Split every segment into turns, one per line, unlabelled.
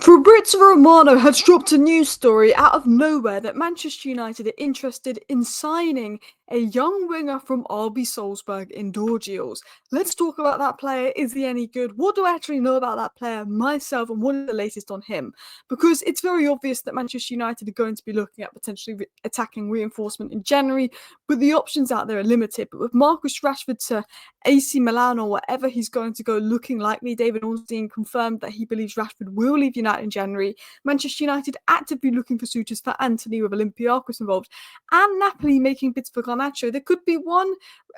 Fabrizio Romano has dropped a news story out of nowhere that Manchester United are interested in signing a young winger from RB Salzburg in Dorgeles. Let's talk about that player. Is he any good? What do I actually know about that player myself, and what is the latest on him? Because it's very obvious that Manchester United are going to be looking at potentially attacking reinforcement in January, but the options out there are limited. But with Marcus Rashford to AC Milan or whatever he's going to go looking likely, David Ornstein confirmed that he believes Rashford will leave United in January. Manchester United actively looking for suitors for Antony with Olympiacos involved, and Napoli making bids for Garnacho. There could be one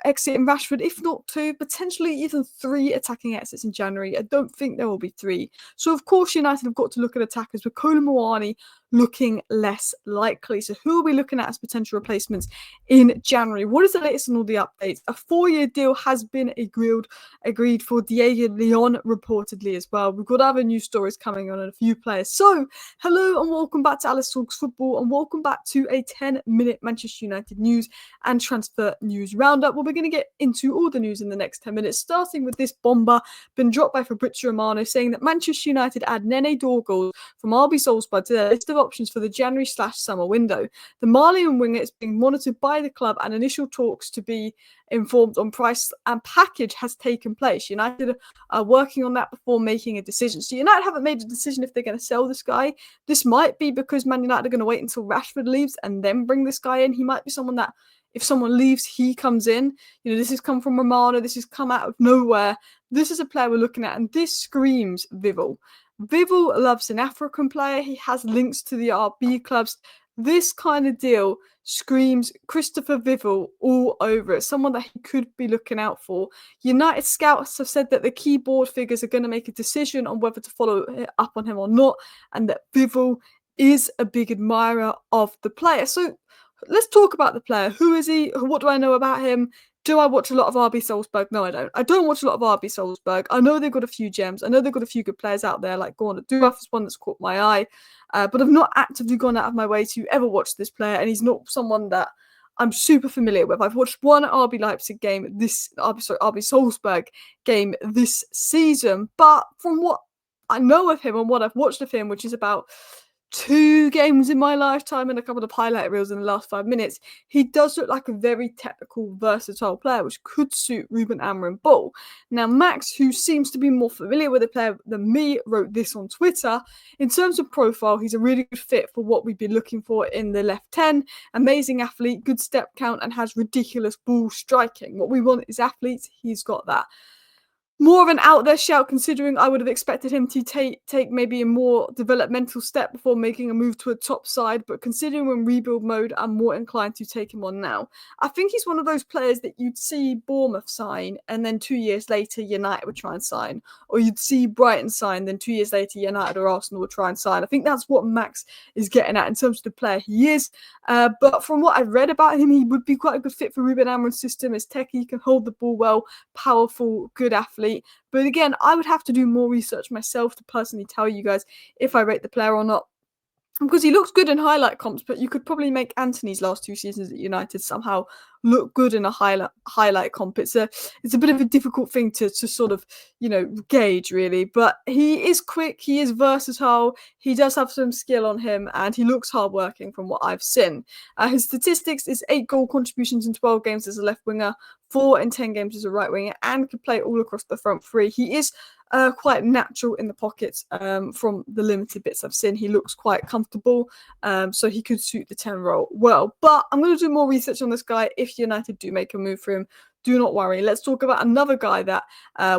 exit in Rashford, if not two, potentially even three attacking exits in January. I don't think there will be three. So of course United have got to look at attackers, with Comanani looking less likely. So who are we looking at as potential replacements in January? What is the latest on all the updates? A 4-year deal has been agreed for Diego Leon reportedly as well. We've got other news stories coming on and a few players. So hello and welcome back to Alice Talks Football, and welcome back to a 10-minute Manchester United news and transfer news roundup. Well, we're going to get into all the news in the next 10 minutes, starting with this bomber been dropped by Fabrizio Romano saying that Manchester United add Nene Dorgeles from RB Salzburg to their list of options for the January/summer window. The Malian winger is being monitored by the club, and initial talks to be informed on price and package has taken place. United are working on that before making a decision. So United haven't made a decision if they're going to sell this guy. This might be because Man United are going to wait until Rashford leaves and then bring this guy in. He might be someone that if someone leaves, he comes in. You know, this has come from Romano. This has come out of nowhere. This is a player we're looking at, and this screams Vival. Vival loves an African player. He has links to the RB clubs. This kind of deal screams Christopher Vival all over it. Someone that he could be looking out for. United scouts have said that the key board figures are going to make a decision on whether to follow up on him or not, and that Vival is a big admirer of the player. So let's talk about the player. Who is he? What do I know about him? Do I watch a lot of RB Salzburg? No, I don't. I don't watch a lot of RB Salzburg. I know they've got a few gems. I know they've got a few good players out there, like Gorna Duaf is one that's caught my eye. But I've not actively gone out of my way to ever watch this player, and he's not someone that I'm super familiar with. I've watched one RB Leipzig game, RB Salzburg game this season. But from what I know of him and what I've watched of him, which is about 2 games in my lifetime and a couple of highlight reels in the last 5 minutes, he does look like a very technical, versatile player, which could suit Ruben Amarante Ball. Now, Max, who seems to be more familiar with the player than me, wrote this on Twitter. In terms of profile, he's a really good fit for what we'd be looking for in the left 10. Amazing athlete, good step count, and has ridiculous ball striking. What we want is athletes. He's got that. More of an out there shout, considering I would have expected him to take maybe a more developmental step before making a move to a top side, but considering we're in rebuild mode, I'm more inclined to take him on now. I think he's one of those players that you'd see Bournemouth sign, and then 2 years later United would try and sign, or you'd see Brighton sign, then 2 years later United or Arsenal would try and sign. I think that's what Max is getting at in terms of the player he is. But from what I've read about him, he would be quite a good fit for Ruben Amorim's system. As techie, can hold the ball well, powerful, good athlete. But again, I would have to do more research myself to personally tell you guys if I rate the player or not. Because he looks good in highlight comps, but you could probably make Antony's last 2 seasons at United somehow look good in a highlight comp. It's a bit of a difficult thing to sort of, gauge really. But he is quick, he is versatile, he does have some skill on him, and he looks hardworking from what I've seen. His statistics is 8 goal contributions in 12 games as a left winger, 4 in 10 games as a right winger, and can play all across the front three. He is quite natural in the pockets from the limited bits I've seen. He looks quite comfortable, so he could suit the 10 role well. But I'm going to do more research on this guy if United do make a move for him. Do not worry. Let's talk about another guy that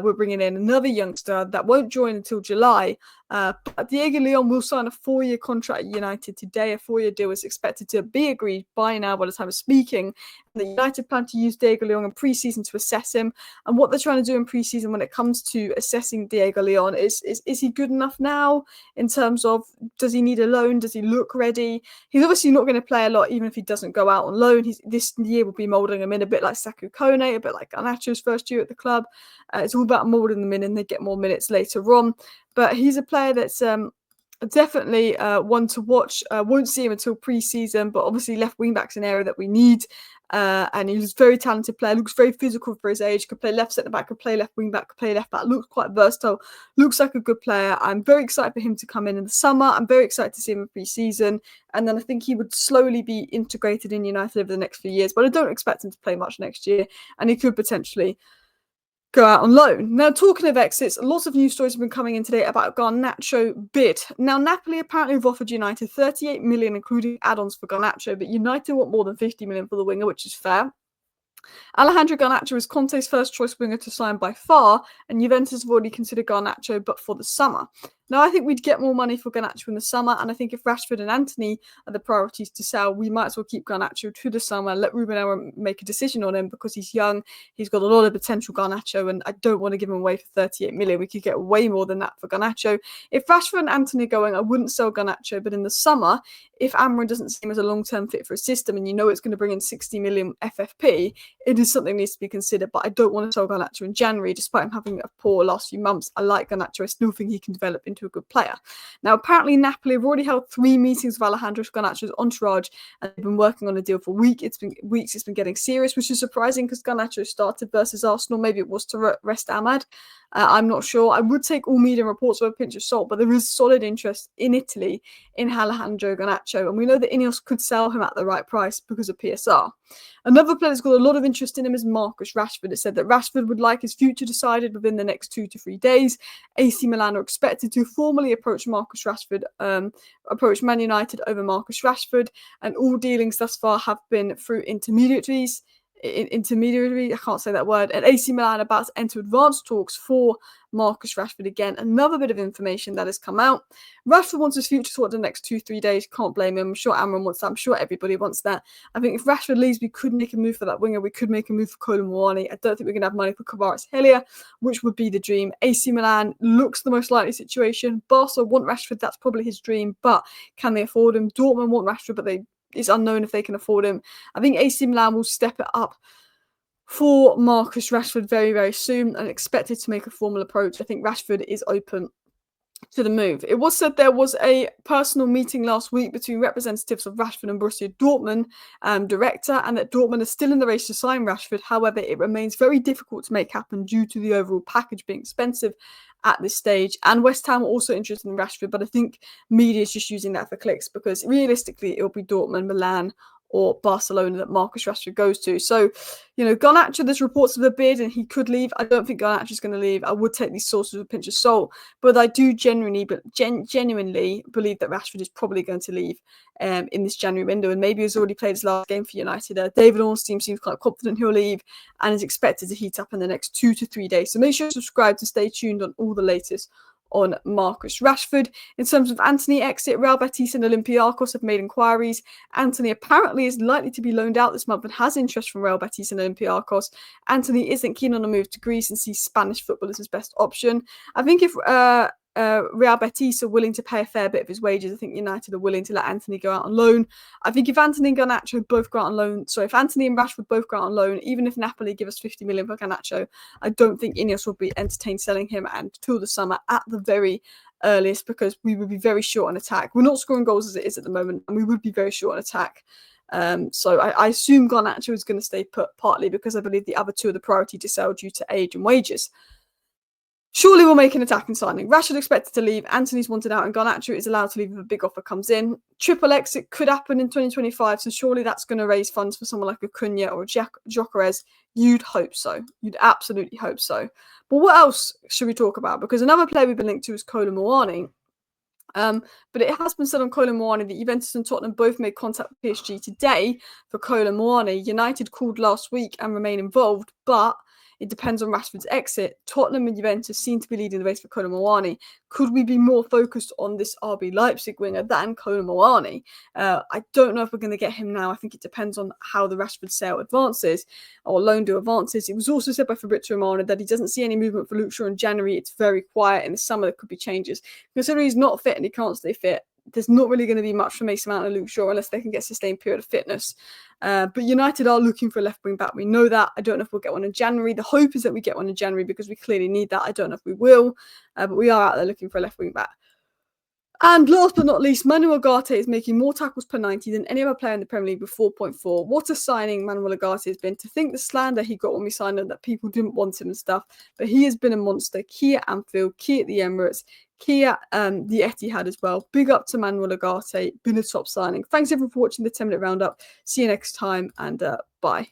we're bringing in, another youngster that won't join until July. But Diego Leon will sign a 4-year contract at United today. A 4-year deal is expected to be agreed by now by the time of speaking. The United plan to use Diego Leon in pre-season to assess him. And what they're trying to do in pre-season when it comes to assessing Diego Leon is he good enough now in terms of, does he need a loan? Does he look ready? He's obviously not going to play a lot even if he doesn't go out on loan. This year will be moulding him in a bit like Saku Kone, a bit like Garnacho's first year at the club. It's all about moulding them in, and they get more minutes later on. But he's a player that's Definitely one to watch. Won't see him until pre-season, but obviously left wing back's an area that we need. And he's a very talented player. Looks very physical for his age. Could play left centre back. Could play left wing back. Could play left back. Looks quite versatile. Looks like a good player. I'm very excited for him to come in the summer. I'm very excited to see him in pre-season. And then I think he would slowly be integrated in United over the next few years. But I don't expect him to play much next year. And he could potentially go out on loan. Now, talking of exits, lots of news stories have been coming in today about Garnacho bid. Now, Napoli apparently have offered United 38 million, including add-ons for Garnacho, but United want more than 50 million for the winger, which is fair. Alejandro Garnacho is Conte's first choice winger to sign by far, and Juventus have already considered Garnacho, but for the summer. Now, I think we'd get more money for Garnacho in the summer, and I think if Rashford and Antony are the priorities to sell, we might as well keep Garnacho to the summer, let Ruben Amarante make a decision on him because he's young, he's got a lot of potential, Garnacho, and I don't want to give him away for 38 million. We could get way more than that for Garnacho. If Rashford and Antony are going, I wouldn't sell Garnacho, but in the summer, if Amorim doesn't see him as a long-term fit for a system and you know it's going to bring in 60 million FFP, it is something that needs to be considered, but I don't want to sell Garnacho in January, despite him having a poor last few months. I like Garnacho. I still think he can develop into a good player. Now, apparently, Napoli have already held 3 meetings with Alejandro Garnacho's entourage, and they've been working on a deal for weeks. It's been getting serious, which is surprising because Garnacho started versus Arsenal. Maybe it was to rest Ahmad. I'm not sure. I would take all media reports with a pinch of salt, but there is solid interest in Italy in Alejandro Garnacho, and we know that Ineos could sell him at the right price because of PSR. Another player that's got a lot of interest in him is Marcus Rashford. It said that Rashford would like his future decided within the next 2 to 3 days. AC Milan are expected to formally approach Marcus Rashford, approach Man United over Marcus Rashford, and all dealings thus far have been through intermediaries. I can't say that word, and AC Milan about to enter advanced talks for Marcus Rashford again. Another bit of information that has come out. Rashford wants his future sorted in the next 2-3 days. Can't blame him. I'm sure Amorim wants that. I'm sure everybody wants that. I think if Rashford leaves, we could make a move for that winger. We could make a move for Comanani. I don't think we're going to have money for Kvaratskhelia, which would be the dream. AC Milan looks the most likely situation. Barca want Rashford. That's probably his dream, but can they afford him? Dortmund want Rashford, but it's unknown if they can afford him. I think AC Milan will step it up for Marcus Rashford very, very soon and expected to make a formal approach. I think Rashford is open to the move. It was said there was a personal meeting last week between representatives of Rashford and Borussia Dortmund director, and that Dortmund is still in the race to sign Rashford. However, it remains very difficult to make happen due to the overall package being expensive at this stage. And West Ham are also interested in Rashford, but I think media is just using that for clicks because realistically it'll be Dortmund, Milan, or Barcelona that Marcus Rashford goes to. So, Garnacho, there's reports of a bid and he could leave. I don't think Garnacho is going to leave. I would take these sources with a pinch of salt, but I do genuinely believe that Rashford is probably going to leave in this January window, and maybe he's already played his last game for United. David Ornstein seems quite confident he'll leave and is expected to heat up in the next 2 to 3 days. So make sure to subscribe to stay tuned on all the latest on Marcus Rashford. In terms of Antony exit, Real Betis and Olympiacos have made inquiries. Antony apparently is likely to be loaned out this month and has interest from Real Betis and Olympiacos. Antony isn't keen on a move to Greece and sees Spanish football as his best option. I think if Real Betis are willing to pay a fair bit of his wages, I think United are willing to let Antony go out on loan. I think if Antony and Garnacho both go out on loan, if Antony and Rashford both go out on loan, even if Napoli give us 50 million for Garnacho, I don't think Ineos will be entertained selling him until the summer at the very earliest, because we would be very short on attack. We're not scoring goals as it is at the moment, and we would be very short on attack. So I assume Garnacho is going to stay put, partly because I believe the other two are the priority to sell due to age and wages. Surely we'll make an attacking signing. Rashford expected to leave, Antony's wanted out, and Garnacho is allowed to leave if a big offer comes in. Triple exit could happen in 2025, so surely that's going to raise funds for someone like a Cunha or a Gyökeres. You'd hope so. You'd absolutely hope so. But what else should we talk about? Because another player we've been linked to is Comanani. But it has been said on Comanani that Juventus and Tottenham both made contact with PSG today for Comanani. United called last week and remain involved, but it depends on Rashford's exit. Tottenham and Juventus seem to be leading the race for Comanani. Could we be more focused on this RB Leipzig winger than Comanani? I don't know if we're going to get him now. I think it depends on how the Rashford sale advances, or loan deal advances. It was also said by Fabrizio Romano that he doesn't see any movement for Luke Shaw in January. It's very quiet. In the summer, there could be changes. Considering he's not fit and he can't stay fit, there's not really going to be much for Mason Mount and Luke Shaw unless they can get a sustained period of fitness. But United are looking for a left wing back. We know that. I don't know if we'll get one in January. The hope is that we get one in January because we clearly need that. I don't know if we will, but we are out there looking for a left wing back. And last but not least, Manuel Agute is making more tackles per 90 than any other player in the Premier League with 4.4. What a signing Manuel Agute has been. To think the slander he got when we signed him, that people didn't want him and stuff. But he has been a monster. Key at Anfield, key at the Emirates, key at the Etihad as well. Big up to Manuel Agute. Been a top signing. Thanks everyone for watching the 10-minute roundup. See you next time and bye.